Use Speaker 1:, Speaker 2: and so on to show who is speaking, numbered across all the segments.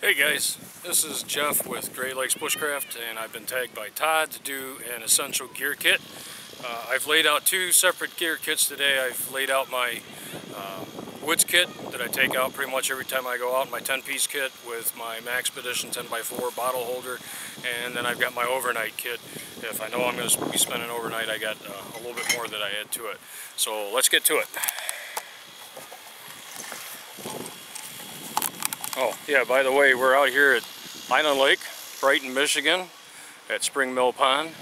Speaker 1: Hey guys, this is Jeff with Great Lakes Bushcraft, and I've been tagged by Todd to do an essential gear kit. I've laid out two separate gear kits today. I've laid out my woods kit that I take out pretty much every time I go out, my 10-piece kit with my Maxpedition 10x4 bottle holder, and then I've got my overnight kit. If I know I'm going to be spending overnight, I got a little bit more that I add to it. So let's get to it. Oh, yeah, by the way, we're out here at Island Lake, Brighton, Michigan, at Spring Mill Pond.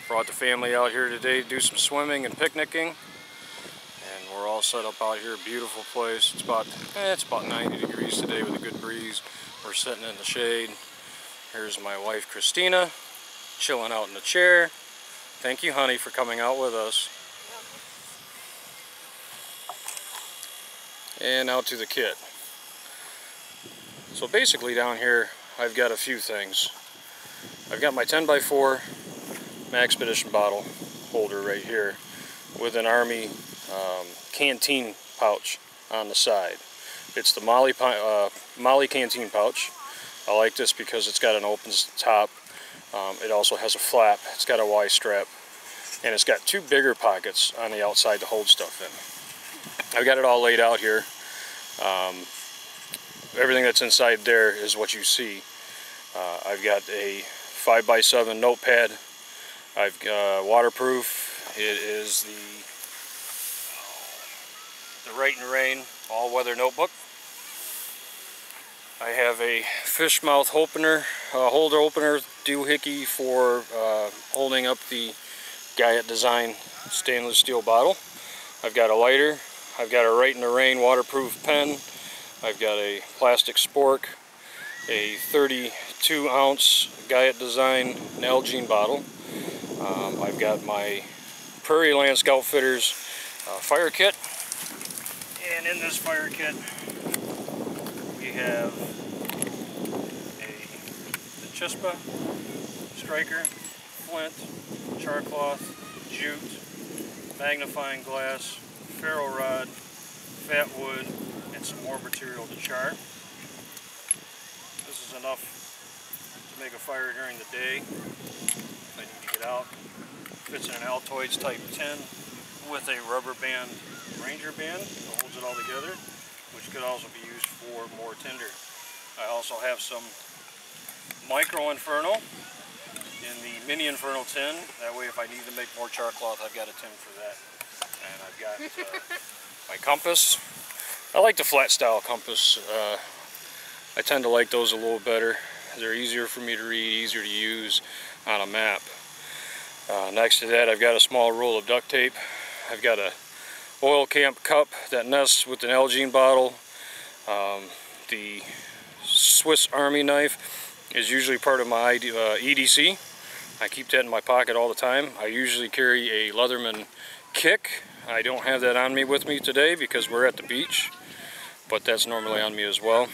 Speaker 1: Brought the family out here today to do some swimming and picnicking. And we're all set up out here, beautiful place. It's about 90 degrees today with a good breeze. We're sitting in the shade. Here's my wife, Christina, chilling out in the chair. Thank you, honey, for coming out with us. And out to the kit. So basically down here, I've got a few things. I've got my 10x4 Maxpedition bottle holder right here with an Army canteen pouch on the side. It's the Molly canteen pouch. I like this because it's got an open top. It also has a flap. It's got a Y strap. And it's got two bigger pockets on the outside to hold stuff in. I've got it all laid out here. Everything that's inside there is what you see. I've got a 5x7 notepad. I've got waterproof. It is the Right and Rain all-weather notebook. I have a fish mouth opener, holder opener doohickey for holding up the Guyot Design stainless steel bottle. I've got a lighter. I've got a Right in the Rain waterproof pen. I've got a plastic spork, a 32-ounce Guyot Design Nalgene bottle. I've got my Prairie Land Scoutfitters fire kit. And in this fire kit, we have the Chispa, striker, flint, char cloth, jute, magnifying glass, ferro rod, fat wood, and some more material to char. This is enough to make a fire during the day if I need to get out. Fits in an Altoids Type 10 with a rubber band Ranger band that holds it all together, which could also be used for more tinder. I also have some Micro Inferno in the Mini Inferno tin. That way if I need to make more char cloth, I've got a tin for that. And I've got my compass. I like the flat style compass. I tend to like those a little better. They're easier for me to read, easier to use on a map. Next to that, I've got a small roll of duct tape. I've got a oil camp cup that nests with an Nalgene bottle. The Swiss Army knife is usually part of my EDC. I keep that in my pocket all the time. I usually carry a Leatherman Kick. I don't have that on me with me today because we're at the beach, but that's normally on me as well.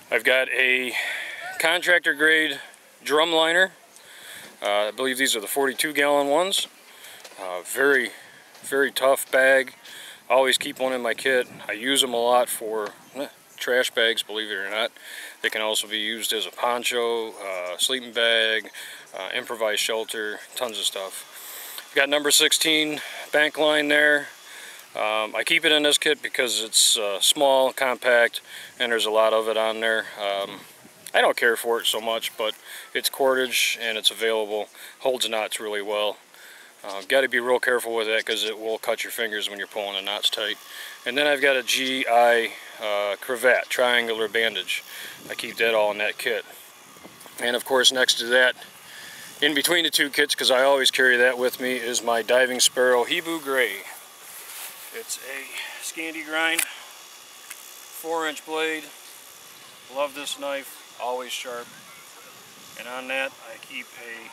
Speaker 1: I've got a contractor grade drum liner. I believe these are the 42-gallon ones. Very, very tough bag. I always keep one in my kit. I use them a lot for trash bags, believe it or not. They can also be used as a poncho, sleeping bag, improvised shelter, tons of stuff. Got number 16 bank line there. I keep it in this kit because it's small, compact, and there's a lot of it on there. I don't care for it so much, but it's cordage and it's available. Holds knots really well. Got to be real careful with that because it will cut your fingers when you're pulling the knots tight. And then I've got a GI cravat, triangular bandage. I keep that all in that kit. And of course, next to that, in between the two kits, because I always carry that with me, is my Diving Sparrow Hebrew Gray. It's a Scandi grind, 4-inch blade. Love this knife, always sharp. And on that, I keep a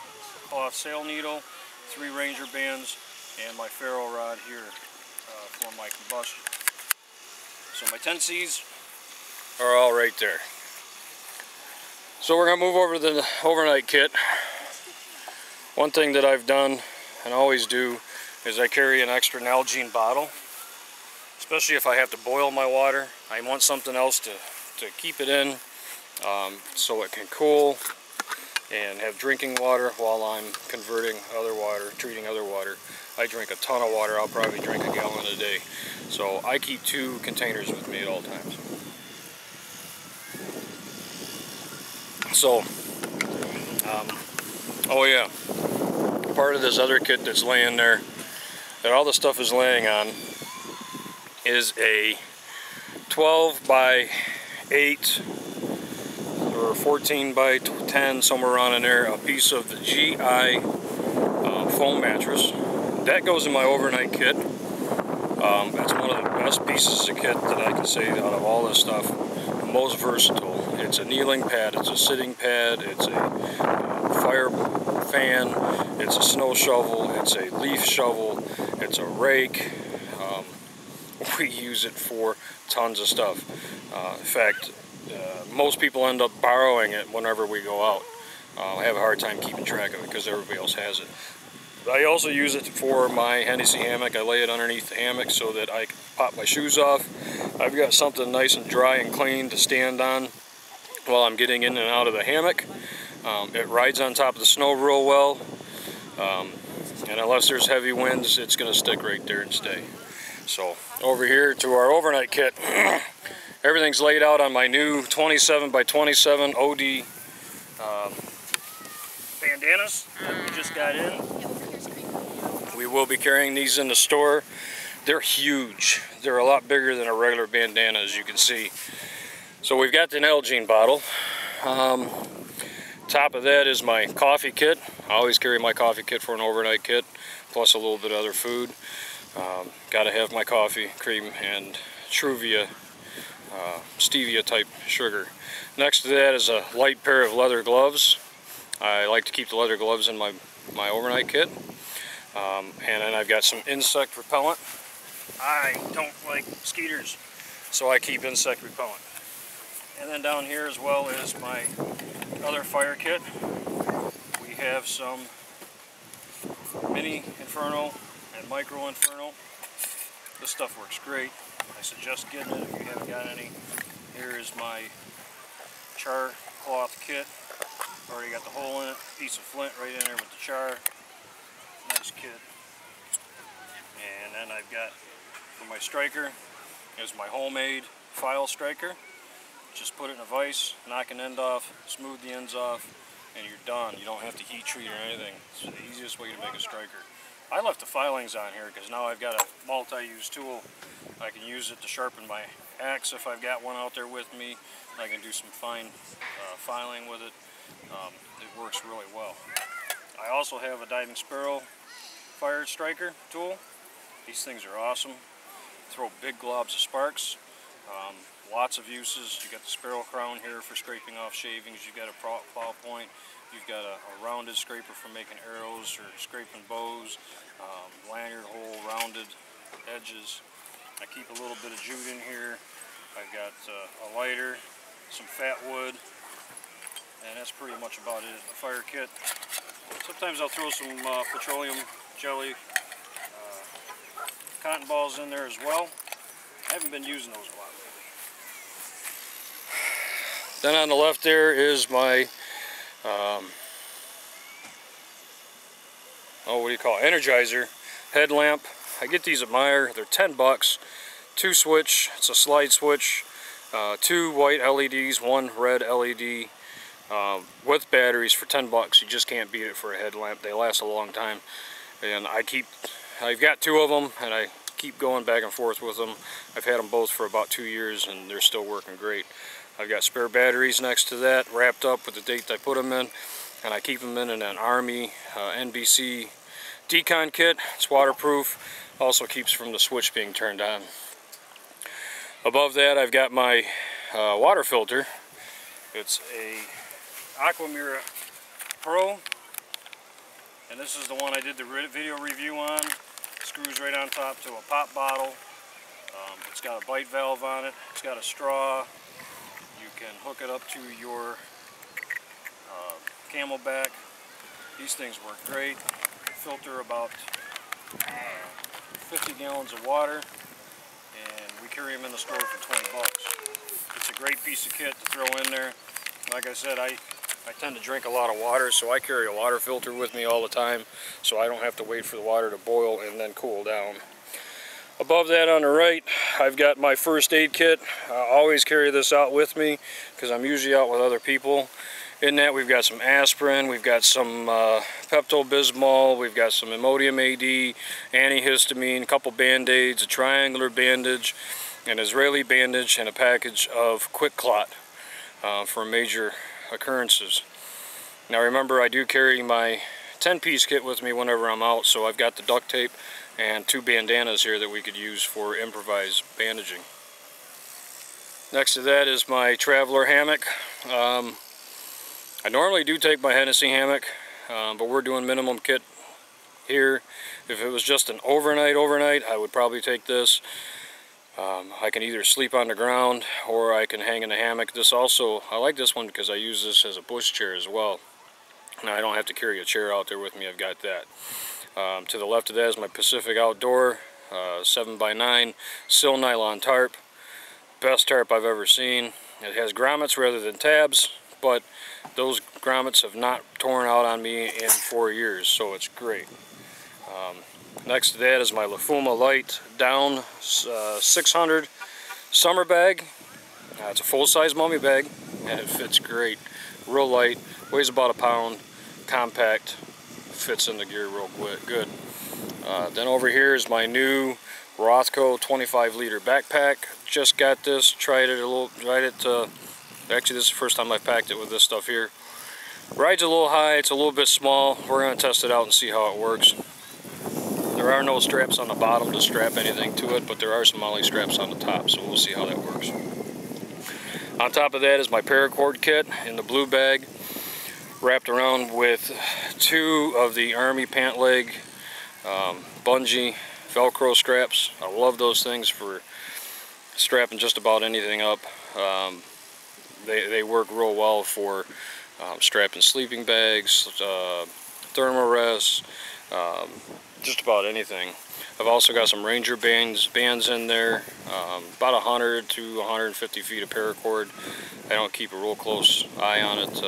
Speaker 1: cloth sail needle, 3 Ranger bands, and my ferro rod here for my combustion. So my 10Cs are all right there. So we're going to move over to the overnight kit. One thing that I've done and always do is I carry an extra Nalgene bottle, especially if I have to boil my water. I want something else to to keep it in so it can cool and have drinking water while I'm converting other water, treating other water. I drink a ton of water. I'll probably drink a gallon a day. So I keep 2 containers with me at all times. So, oh yeah, part of this other kit that's laying there, that all the stuff is laying on, is a 12 by 8 or 14 by 10, somewhere around in there, a piece of the GI foam mattress. That goes in my overnight kit. That's one of the best pieces of kit that I can say out of all this stuff. Most versatile. It's a kneeling pad, it's a sitting pad, it's a fire fan, it's a snow shovel, it's a leaf shovel, it's a rake. We use it for tons of stuff. In fact, most people end up borrowing it whenever we go out. I have a hard time keeping track of it because everybody else has it. I also use it for my Hennessy hammock. I lay it underneath the hammock so that I can pop my shoes off. I've got something nice and dry and clean to stand on while I'm getting in and out of the hammock. It rides on top of the snow real well, and unless there's heavy winds, it's going to stick right there and stay. So over here to our overnight kit. Everything's laid out on my new 27 by 27 OD bandanas that we just got in. We will be carrying these in the store. They're huge. They're a lot bigger than a regular bandana, as you can see. So we've got the Nalgene bottle. Top of that is my coffee kit. I always carry my coffee kit for an overnight kit, plus a little bit of other food. Got to have my coffee, cream, and Truvia stevia type sugar. Next to that is a light pair of leather gloves. I like to keep the leather gloves in my overnight kit. And then I've got some insect repellent. I don't like mosquitoes, so I keep insect repellent. And then down here as well is my other fire kit. We have some mini Inferno and micro Inferno. This stuff works great. I suggest getting it if you haven't got any. Here is my char cloth kit. Already got the hole in it, piece of flint right in there with the char. Nice kit. And then I've got, for my striker, is my homemade file striker. Just put it in a vise, knock an end off, smooth the ends off, and you're done. You don't have to heat treat or anything. It's the easiest way to make a striker. I left the filings on here because now I've got a multi-use tool. I can use it to sharpen my axe if I've got one out there with me. I can do some fine filing with it. It works really well. I also have a diving sparrow fire striker tool. These things are awesome. Throw big globs of sparks. Lots of uses. You've got the sparrow crown here for scraping off shavings. You've got a plow point. You've got a rounded scraper for making arrows or scraping bows. Lanyard hole, rounded edges. I keep a little bit of jute in here. I've got a lighter, some fat wood, and that's pretty much about it in the fire kit. Sometimes I'll throw some petroleum jelly cotton balls in there as well. I haven't been using those a lot lately. Then on the left there is my what do you call it? Energizer headlamp. I get these at Meijer. They're 10 bucks. 2 switch. It's a slide switch. 2 white LEDs, 1 red LED with batteries for 10 bucks. You just can't beat it for a headlamp. They last a long time. And I've got 2 of them, and I keep going back and forth with them. I've had them both for about 2 years, and they're still working great. I've got spare batteries next to that, wrapped up with the date I put them in, and I keep them in an Army NBC decon kit. It's waterproof, also keeps from the switch being turned on. Above that I've got my water filter. It's a Aquamira Pro, and this is the one I did the video review on. It screws right on top to a pop bottle. It's got a bite valve on it. It's got a straw. You can hook it up to your Camelback. These things work great. Filter about 50 gallons of water, and we carry them in the store for 20 bucks. It's a great piece of kit to throw in there. Like I said, I tend to drink a lot of water, so I carry a water filter with me all the time, so I don't have to wait for the water to boil and then cool down. Above that on the right, I've got my first aid kit. I always carry this out with me because I'm usually out with other people. In that, we've got some aspirin, we've got some Pepto-Bismol, we've got some Imodium AD, antihistamine, a couple band-aids, a triangular bandage, an Israeli bandage, and a package of Quick Clot for major occurrences. Now remember, I do carry my 10-piece kit with me whenever I'm out, so I've got the duct tape and 2 bandanas here that we could use for improvised bandaging. Next to that is my traveler hammock. I normally do take my Hennessy hammock, but we're doing minimum kit here. If it was just an overnight, I would probably take this. I can either sleep on the ground or I can hang in the hammock. This also, I like this one because I use this as a bush chair as well. Now I don't have to carry a chair out there with me, I've got that. To the left of that is my Pacific Outdoor 7x9 sill nylon tarp. Best tarp I've ever seen. It has grommets rather than tabs, but those grommets have not torn out on me in 4 years, so it's great. Next to that is my Lafuma Light Down 600 summer bag. It's a full-size mummy bag, and it fits great. Real light, weighs about a pound, compact, fits in the gear real good. Then over here is my new Rothco 25-liter backpack. Just got this, tried it. Actually, this is the first time I've packed it with this stuff here. Ride's a little high, it's a little bit small. We're going to test it out and see how it works. There are no straps on the bottom to strap anything to it, but there are some ollie straps on the top, so we'll see how that works. On top of that is my paracord kit in the blue bag, wrapped around with 2 of the Army pant leg bungee Velcro straps. I love those things for strapping just about anything up. They work real well for strapping sleeping bags, thermarests, just about anything. I've also got some Ranger bands in there, about 100 to 150 feet of paracord. I don't keep a real close eye on it.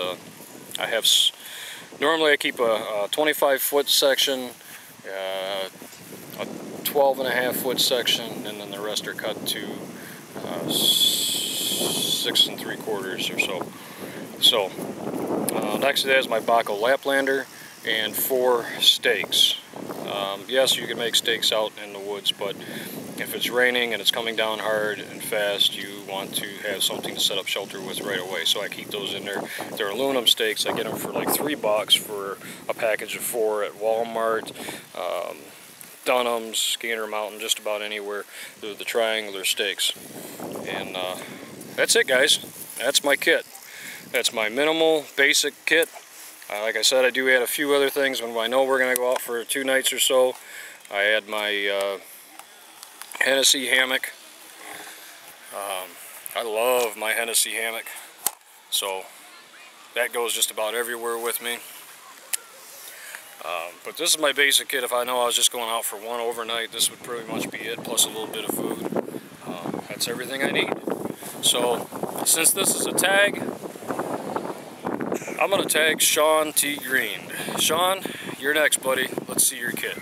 Speaker 1: Normally I keep a 25-foot section, a 12.5-foot section, and then the rest are cut to 6 3/4 or so. So next to that is my Baco Laplander and 4 stakes. Yes, you can make stakes out in the woods, but if it's raining and it's coming down hard and fast, you want to have something to set up shelter with right away. So I keep those in there. They're aluminum stakes. I get them for like $3 for a package of 4 at Walmart, Dunham's, Scanner Mountain, just about anywhere. They're the triangular stakes. And that's it, guys. That's my kit. That's my minimal basic kit. Like I said, I do add a few other things when I know we're going to go out for 2 nights or so. I add my Hennessy hammock. I love my Hennessy hammock. So that goes just about everywhere with me. But this is my basic kit. If I know I was just going out for 1 overnight, this would pretty much be it, plus a little bit of food. That's everything I need. So since this is a tag, I'm going to tag Sean T. Green. Sean, you're next, buddy. Let's see your kit.